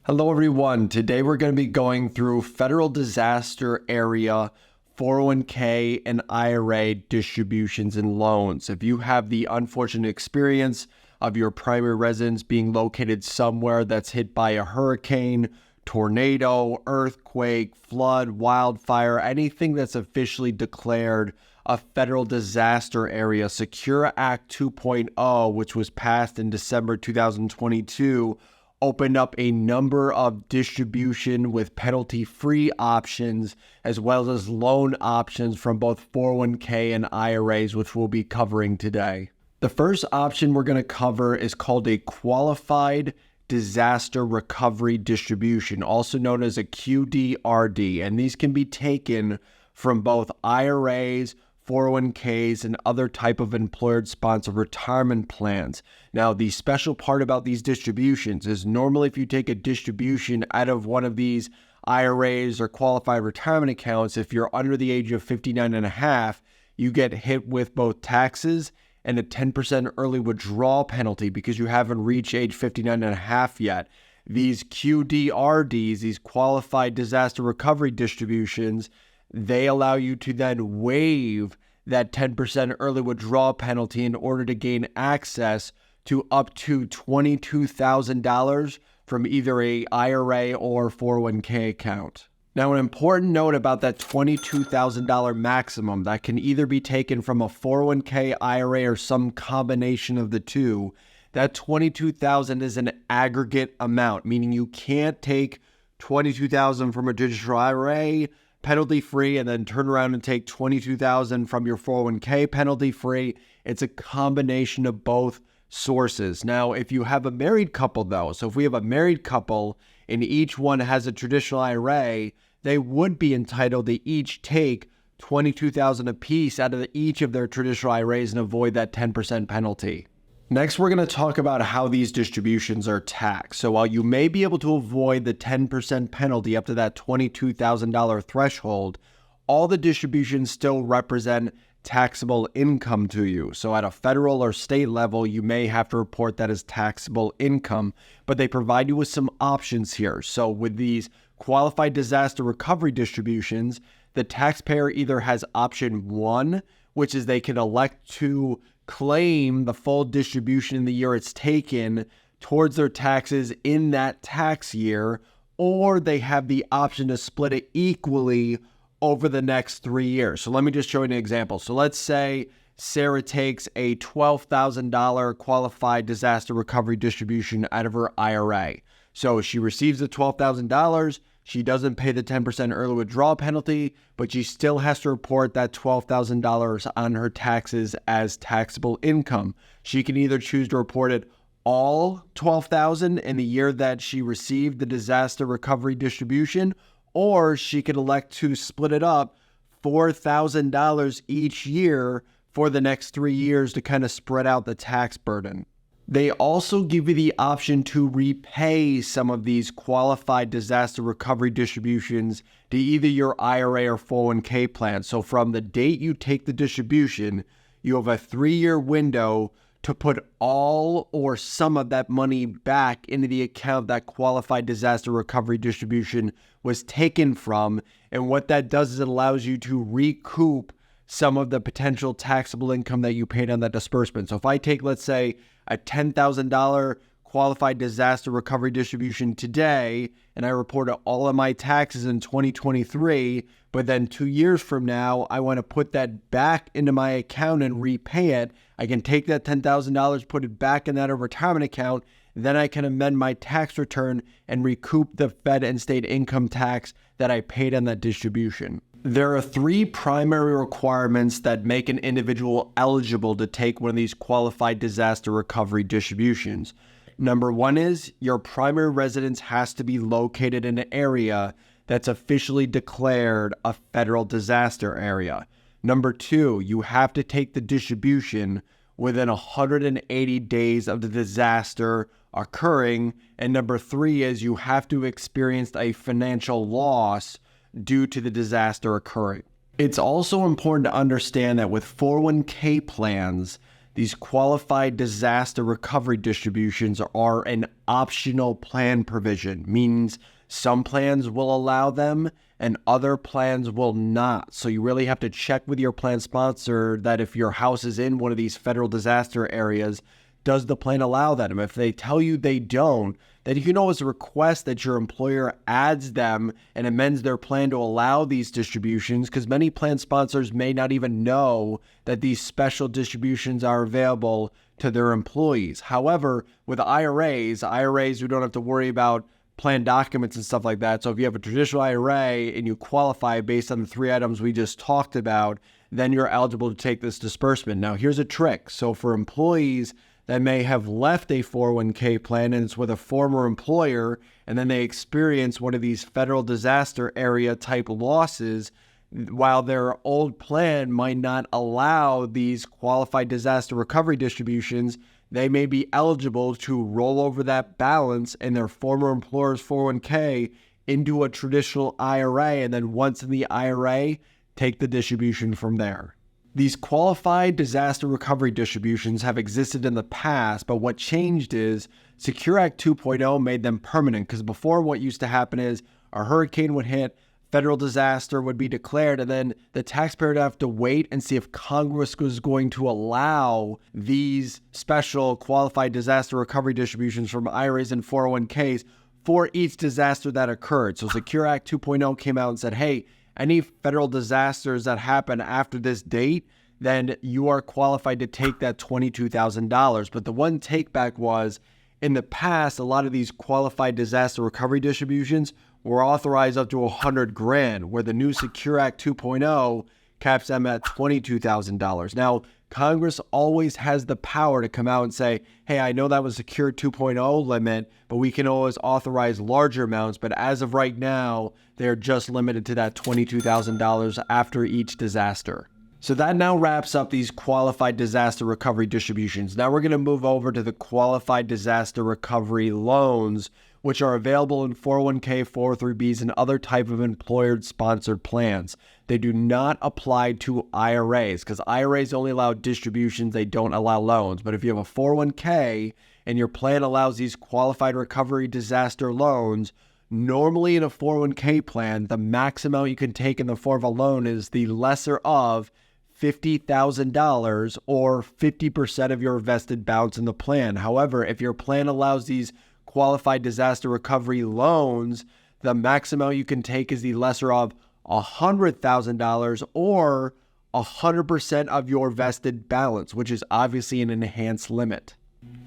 Hello everyone. Today we're going to be going through federal disaster area 401k and IRA distributions and loans. If you have the unfortunate experience of your primary residence being located somewhere that's hit by a hurricane, tornado, earthquake, flood, wildfire, anything that's officially declared a federal disaster area, Secure Act 2.0, which was passed in December 2022, opened up a number of distribution with penalty-free options as well as loan options from both 401k and IRAs, which we'll be covering today. The first option we're going to cover is called a Qualified Disaster Recovery Distribution, also known as a QDRD, and these can be taken from both IRAs, 401ks, and other type of employer-sponsored retirement plans. Now, the special part about these distributions is normally if you take a distribution out of one of these IRAs or qualified retirement accounts, if you're under the age of 59 and a half, you get hit with both taxes and a 10% early withdrawal penalty because you haven't reached age 59 and a half yet. These QDRDs, these qualified disaster recovery distributions, they allow you to then waive that 10% early withdrawal penalty in order to gain access to up to $22,000 from either a IRA or 401k account. Now, an important note about that $22,000 maximum that can either be taken from a 401k, IRA, or some combination of the two, that $22,000 is an aggregate amount, meaning you can't take $22,000 from a traditional IRA penalty-free and then turn around and take $22,000 from your 401k penalty-free. It's a combination of both sources. Now, if you have a married couple though, so if we have a married couple and each one has a traditional IRA, they would be entitled to each take $22,000 apiece out of each of their traditional IRAs and avoid that 10% penalty. Next, we're going to talk about how these distributions are taxed. So while you may be able to avoid the 10% penalty up to that $22,000 threshold, all the distributions still represent taxable income to you. So at a federal or state level, you may have to report that as taxable income, but they provide you with some options here. So with these qualified disaster recovery distributions, the taxpayer either has option one, which is they can elect to claim the full distribution in the year it's taken towards their taxes in that tax year, or they have the option to split it equally over the next 3 years. So let me just show you an example. So let's say Sarah takes a $12,000 qualified disaster recovery distribution out of her IRA. So she receives the $12,000. She doesn't pay the 10% early withdrawal penalty, but she still has to report that $12,000 on her taxes as taxable income. She can either choose to report it all $12,000 in the year that she received the disaster recovery distribution, or she could elect to split it up $4,000 each year for the next 3 years to kind of spread out the tax burden. They also give you the option to repay some of these qualified disaster recovery distributions to either your IRA or 401k plan. So from the date you take the distribution, you have a 3-year window to put all or some of that money back into the account that qualified disaster recovery distribution was taken from. And what that does is it allows you to recoup some of the potential taxable income that you paid on that disbursement. So if I take, let's say, a $10,000 qualified disaster recovery distribution today, and I report all of my taxes in 2023, but then 2 years from now, I want to put that back into my account and repay it. I can take that $10,000, put it back in that retirement account, then I can amend my tax return and recoup the Fed and state income tax that I paid on that distribution. There are 3 primary requirements that make an individual eligible to take one of these qualified disaster recovery distributions. Number 1 is your primary residence has to be located in an area that's officially declared a federal disaster area. Number 2, you have to take the distribution within 180 days of the disaster occurring. And number 3 is you have to experience a financial loss due to the disaster occurring. It's also important to understand that with 401k plans, These qualified disaster recovery distributions are an optional plan provision, means some plans will allow them and other plans will not. So you really have to check with your plan sponsor that if your house is in one of these federal disaster areas, does the plan allow that? And if they tell you they don't, then you can always request that your employer adds them and amends their plan to allow these distributions, because many plan sponsors may not even know that these special distributions are available to their employees. However, with IRAs, we don't have to worry about plan documents and stuff like that. So if you have a traditional IRA and you qualify based on the 3 items we just talked about, then you're eligible to take this disbursement. Now, here's a trick. So for employees that may have left a 401k plan and it's with a former employer, and then they experience one of these federal disaster area type losses, while their old plan might not allow these qualified disaster recovery distributions, they may be eligible to roll over that balance in their former employer's 401k into a traditional IRA, and then once in the IRA, take the distribution from there. These qualified disaster recovery distributions have existed in the past, but what changed is Secure Act 2.0 made them permanent, because before what used to happen is a hurricane would hit, federal disaster would be declared, and then the taxpayer would have to wait and see if Congress was going to allow these special qualified disaster recovery distributions from IRAs and 401ks for each disaster that occurred. So Secure Act 2.0 came out and said, hey, any federal disasters that happen after this date, then you are qualified to take that $22,000. But the one take back was, in the past, a lot of these qualified disaster recovery distributions were authorized up to $100,000, where the new Secure Act 2.0 caps them at $22,000. Now, Congress always has the power to come out and say, hey, I know that was Secure 2.0 limit, but we can always authorize larger amounts. But as of right now, they're just limited to that $22,000 after each disaster. So that now wraps up these qualified disaster recovery distributions. Now we're going to move over to the qualified disaster recovery loans, which are available in 401k, 403bs, and other type of employer-sponsored plans. They do not apply to IRAs, because IRAs only allow distributions, they don't allow loans. But if you have a 401k and your plan allows these qualified recovery disaster loans, normally in a 401k plan, the max amount you can take in the form of a loan is the lesser of $50,000 or 50% of your vested balance in the plan. However, if your plan allows these qualified disaster recovery loans, the max amount you can take is the lesser of $100,000 or 100% of your vested balance, which is obviously an enhanced limit.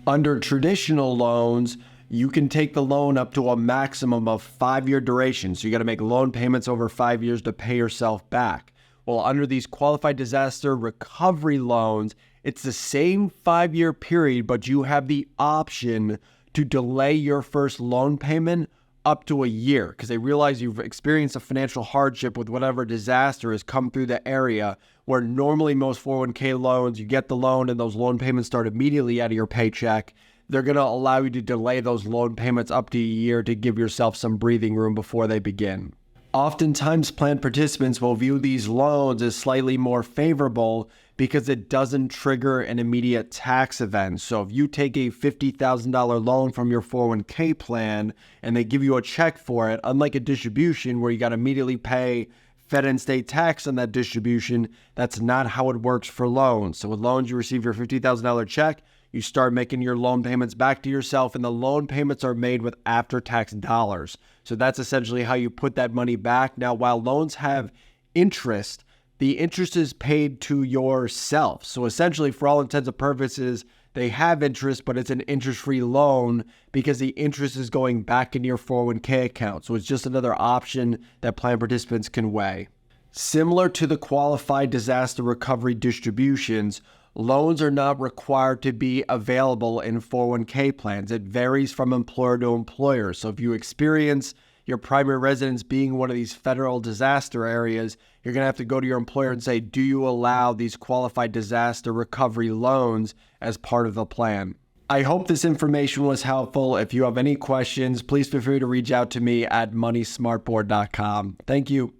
Under traditional loans, you can take the loan up to a maximum of 5-year duration. So you got to make loan payments over 5 years to pay yourself back. Well, under these qualified disaster recovery loans, it's the same 5-year period, but you have the option to delay your first loan payment up to a year, because they realize you've experienced a financial hardship with whatever disaster has come through the area, where normally most 401k loans, you get the loan and those loan payments start immediately out of your paycheck. They're going to allow you to delay those loan payments up to a year to give yourself some breathing room before they begin. Oftentimes, plan participants will view these loans as slightly more favorable because it doesn't trigger an immediate tax event. So if you take a $50,000 loan from your 401k plan and they give you a check for it, unlike a distribution where you got to immediately pay Fed and state tax on that distribution, that's not how it works for loans. So with loans, you receive your $50,000 check, you start making your loan payments back to yourself, and the loan payments are made with after-tax dollars. So that's essentially how you put that money back. Now, while loans have interest, the interest is paid to yourself. So essentially, for all intents and purposes, they have interest, but it's an interest-free loan because the interest is going back into your 401k account. So it's just another option that plan participants can weigh. Similar to the qualified disaster recovery distributions, loans are not required to be available in 401k plans. It varies from employer to employer. So if you experience your primary residence being one of these federal disaster areas, you're going to have to go to your employer and say, do you allow these qualified disaster recovery loans as part of the plan? I hope this information was helpful. If you have any questions, please feel free to reach out to me at moneysmartboard.com. Thank you.